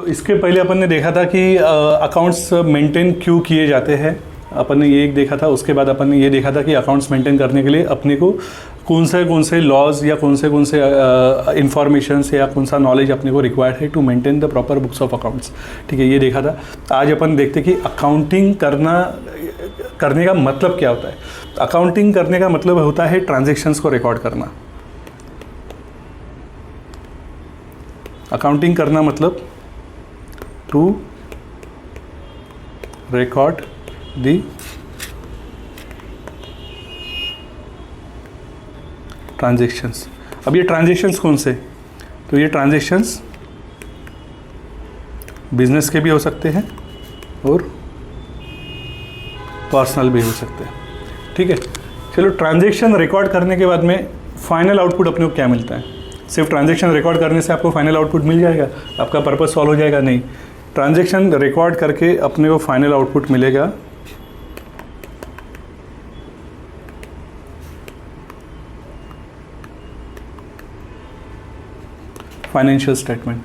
इसके पहले अपन ने देखा था कि अकाउंट्स मेंटेन क्यों किए जाते हैं, अपन ने ये एक देखा था। उसके बाद अपन ने ये देखा था कि अकाउंट्स मेंटेन करने के लिए अपने को कौन से लॉज या कौन से इंफॉर्मेशन या कौन सा नॉलेज अपने को रिक्वायर्ड है to maintain the proper books of accounts. ठीक है, ये देखा था। आज अपन देखते कि अकाउंटिंग करने का मतलब क्या होता है। अकाउंटिंग करने का मतलब होता है ट्रांजेक्शन्स को रिकॉर्ड करना। अकाउंटिंग करना मतलब टू रिकॉर्ड दी ट्रांजेक्शन्स। अब ये ट्रांजेक्शन्स कौन से, तो ये ट्रांजेक्शन्स बिजनेस के भी हो सकते हैं और पर्सनल भी हो सकते हैं। ठीक है, चलो ट्रांजेक्शन रिकॉर्ड करने के बाद में फाइनल आउटपुट अपने को क्या मिलता है। सिर्फ ट्रांजेक्शन रिकॉर्ड करने से आपको फाइनल आउटपुट मिल जाएगा, आपका पर्पस सॉल्व हो जाएगा? नहीं, ट्रांजेक्शन रिकॉर्ड करके अपने को फाइनल आउटपुट मिलेगा financial statement.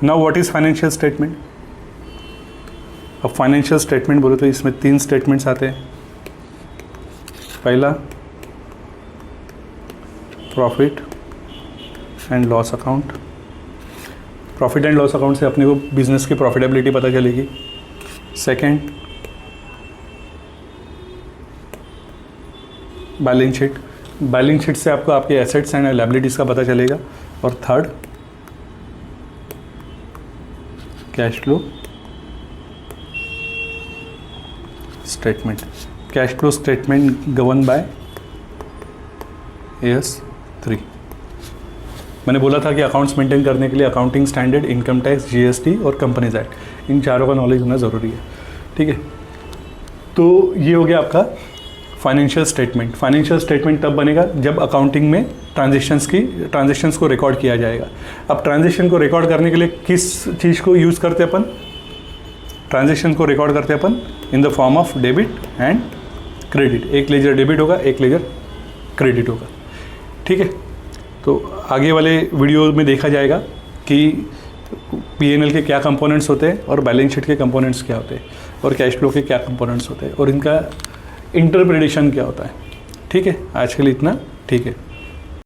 Now what is financial statement? अब फाइनेंशियल स्टेटमेंट बोले तो इसमें 3 स्टेटमेंट्स आते हैं। पहला profit and loss account. Profit and loss account से अपने को बिजनेस की प्रॉफिटेबिलिटी पता चलेगी। Second balance sheet. Balance sheet से आपको आपके एसेट्स एंड लायबिलिटीज़ का पता चलेगा। और third cash flow statement. Cash flow statement govern by AS3। मैंने बोला था कि अकाउंट्स मेंटेन करने के लिए accounting standard, income tax, GST और कंपनीज एक्ट, इन चारों का नॉलेज होना ज़रूरी है। ठीक है, तो ये हो गया आपका फाइनेंशियल स्टेटमेंट। फाइनेंशियल स्टेटमेंट तब बनेगा जब अकाउंटिंग में ट्रांजेक्शन्स को रिकॉर्ड किया जाएगा। अब ट्रांजेक्शन को रिकॉर्ड करने के लिए किस चीज़ को यूज़ करते अपन? ट्रांजेक्शन को रिकॉर्ड करते अपन in the form of debit and credit. एक लेजर डेबिट होगा, एक लेजर क्रेडिट होगा। ठीक है, तो आगे वाले वीडियो में देखा जाएगा कि P&L के क्या कंपोनेंट्स होते हैं और बैलेंस शीट के कंपोनेंट्स क्या होते हैं और कैश फ्लो के क्या कंपोनेंट्स होते हैं और इनका इंटरप्रिटेशन क्या होता है। ठीक है, आज के लिए इतना ठीक है।